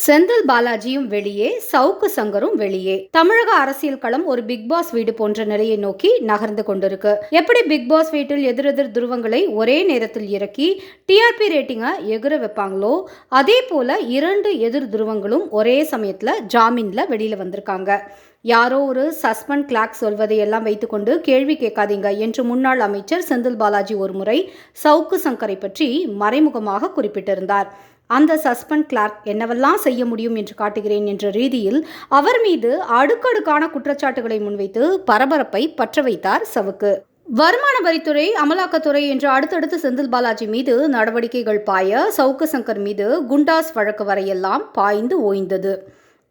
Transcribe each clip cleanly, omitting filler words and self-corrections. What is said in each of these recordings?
செந்தில் பாலாஜியும் வெளியே, சவுக்கு சங்கரும் வெளியே. தமிழக அரசியல் களம் ஒரு பிக் பாஸ் வீடு போன்ற நிலையை நோக்கி நகர்ந்து கொண்டிருக்கு. எப்படி பிக் பாஸ் வீட்டில் எதிரெதிர் துருவங்களை ஒரே நேரத்தில் இறக்கி டிஆர்பி ரேட்டிங்கை எகுர வைப்பாங்களோ, அதே போல இரண்டு எதிர் துருவங்களும் ஒரே சமயத்துல ஜாமீன்ல வெளியில வந்திருக்காங்க. யாரோ ஒரு சஸ்பெண்ட் கிளாக் சொல்வதை எல்லாம் வைத்துக்கொண்டு கேள்வி கேட்காதீங்க என்று முன்னாள் அமைச்சர் செந்தில் பாலாஜி ஒருமுறை சவுக்கு சங்கரை பற்றி மறைமுகமாக குறிப்பிட்டிருந்தார். அந்த சஸ்பெண்ட் கிளார்க் என்னவெல்லாம் செய்ய முடியும் என்று காட்டுகிறேன் என்ற ரீதியில் அவர் மீது அடுக்கடுக்கான குற்றச்சாட்டுகளை முன்வைத்து பரபரப்பை பற்ற வைத்தார் சவுக்கு. வருமான வரித்துறை, அமலாக்கத்துறை என்று அடுத்தடுத்து செந்தில் பாலாஜி மீது நடவடிக்கைகள் பாய சவுக்கு சங்கர் மீது குண்டாஸ் வழக்கு வரையெல்லாம் பாய்ந்து ஓய்ந்தது.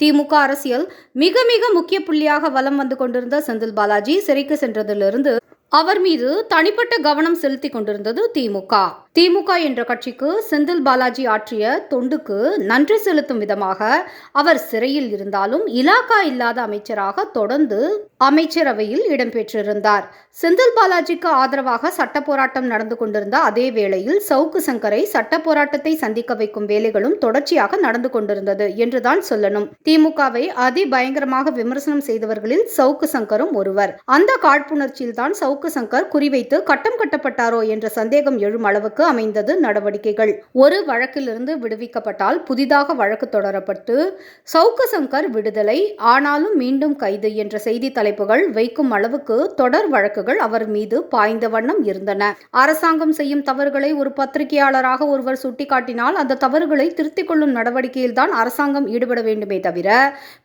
திமுக அரசியல் மிக மிக முக்கிய புள்ளியாக வலம் வந்து கொண்டிருந்த செந்தில் பாலாஜி சிறைக்கு சென்றதிலிருந்து அவர் மீது தனிப்பட்ட கவனம் செலுத்தி கொண்டிருந்தது திமுக. திமுக என்ற கட்சிக்கு செந்தில் பாலாஜி ஆற்றிய தொண்டுக்கு நன்றி செலுத்தும் விதமாக அவர் சிறையில் இருந்தாலும் இலாக்கா இல்லாத அமைச்சராக தொடர்ந்து அமைச்சரவையில் இடம்பெற்றிருந்தார். செந்தில் பாலாஜிக்கு ஆதரவாக சட்ட போராட்டம் நடந்து கொண்டிருந்த அதே வேளையில் சவுக்கு சங்கரை சட்ட போராட்டத்தை சந்திக்க வைக்கும் வேலைகளும் தொடர்ச்சியாக நடந்து கொண்டிருந்தது என்றுதான் சொல்லணும். திமுகவை அதிபயங்கரமாக விமர்சனம் செய்தவர்களில் சவுக்கு சங்கரும் ஒருவர். அந்த காழ்ப்புணர்ச்சியில் தான் சவுக்கு சங்கர் குறிவைத்து கட்டம் கட்டப்பட்டாரோ என்ற சந்தேகம் எழும் அளவுக்கு அமைந்தது நடவடிக்கைகள். ஒரு வழக்கிலிருந்து விடுவிக்கப்பட்டால் புதிதாக வழக்கு தொடரப்பட்டு சவுக்கு சங்கர் விடுதலை, ஆனாலும் மீண்டும் கைது என்ற செய்தி தலைப்புகள் வைக்கும் அளவுக்கு தொடர் வழக்குகள் அவர் மீது பாய்ந்த வண்ணம் இருந்தன. அரசாங்கம் செய்யும் தவறுகளை ஒரு பத்திரிகையாளராக ஒருவர் சுட்டிக்காட்டினால் அந்த தவறுகளை திருத்திக் கொள்ளும் நடவடிக்கையில் தான் அரசாங்கம் ஈடுபட வேண்டுமே தவிர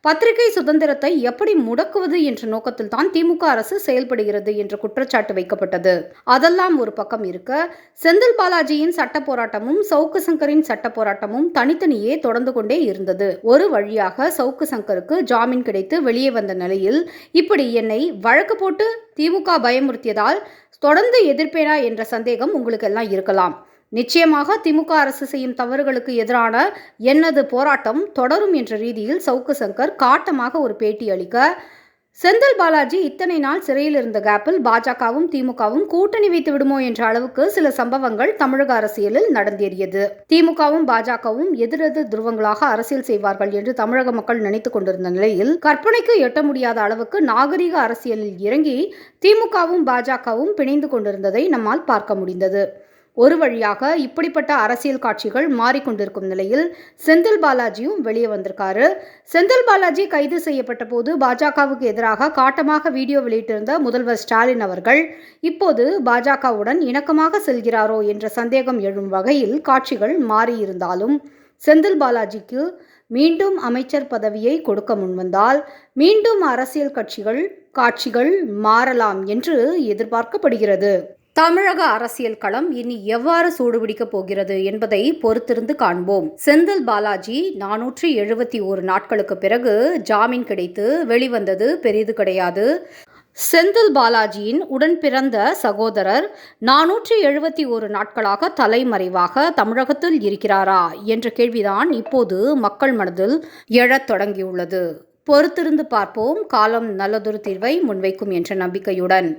பத்திரிகை சுதந்திரத்தை எப்படி முடக்குவது என்ற நோக்கத்தில் தான் திமுக அரசு செயல்படுகிறது என்ற குற்றச்சாட்டு வைக்கப்பட்டது. அதெல்லாம் ஒரு பக்கம் இருக்க, செந்தில் பாலாஜியின் சட்ட போராட்டமும் சவுக்கு சங்கரின் சட்ட போராட்டமும் தனித்தனியே தொடர்ந்து கொண்டே இருந்தது. ஒரு வழியாக சவுக்கு சங்கருக்கு ஜாமீன் கிடைத்து வெளியே வந்த நிலையில் இப்படி என்னை வழக்கு போட்டு திமுக பயமுறுத்தியதால் தொடர்ந்து எதிர்ப்பேனா என்ற சந்தேகம் உங்களுக்கு எல்லாம் இருக்கலாம். நிச்சயமாக திமுக அரசு செய்யும் தவறுகளுக்கு எதிரான எனது போராட்டம் தொடரும் என்ற ரீதியில் சவுக்கு சங்கர் காட்டமாக ஒரு பேட்டி அளிக்க, செந்தில் பாலாஜி இத்தனை நாள் சிறையில் இருந்த கேப்பில் பாஜகவும் திமுகவும் கூட்டணி வைத்து விடுமோ என்ற அளவுக்கு சில சம்பவங்கள் தமிழக அரசியலில் நடந்தேறியது. திமுகவும் பாஜகவும் எதிரெதிர் துருவங்களாக அரசியல் செய்வார்கள் என்று தமிழக மக்கள் நினைத்துக் கொண்டிருந்த நிலையில் கற்பனைக்கு எட்ட முடியாத அளவுக்கு நாகரிக அரசியலில் இறங்கி திமுகவும் பாஜகவும் பிணைந்து கொண்டிருந்ததை நம்மால் பார்க்க முடிந்தது. ஒரு வழியாக இப்படிப்பட்ட அரசியல் காட்சிகள் மாறிக்கொண்டிருக்கும் நிலையில் செந்தில் பாலாஜியும் வெளியே வந்திருக்காரு. செந்தில் பாலாஜி கைது செய்யப்பட்ட போது பாஜகவுக்கு எதிராக காட்டமாக வீடியோ வெளியிட்டிருந்த முதல்வர் ஸ்டாலின் அவர்கள் இப்போது பாஜகவுடன் இணக்கமாக செல்கிறாரோ என்ற சந்தேகம் எழும் வகையில் காட்சிகள் மாறியிருந்தாலும் செந்தில் பாலாஜிக்கு மீண்டும் அமைச்சர் பதவியை கொடுக்க முன்வந்தால் மீண்டும் அரசியல் காட்சிகள் மாறலாம் என்று எதிர்பார்க்கப்படுகிறது. தமிழக அரசியல் களம் இனி எவ்வாறு சூடுபிடிக்கப் போகிறது என்பதை பொறுத்திருந்து காண்போம். செந்தில் பாலாஜி 471 நாட்களுக்கு பிறகு ஜாமீன் கிடைத்து வெளிவந்தது பெரிது கிடையாது. செந்தில் பாலாஜியின் உடன் பிறந்த சகோதரர் 471 நாட்களாக தலைமறைவாக தமிழகத்தில் இருக்கிறாரா என்ற கேள்விதான் இப்போது மக்கள் மனதில் எழத் தொடங்கியுள்ளது. பொறுத்திருந்து பார்ப்போம். காலம் நல்லதொரு தீர்வை முன்வைக்கும் என்ற நம்பிக்கையுடன்.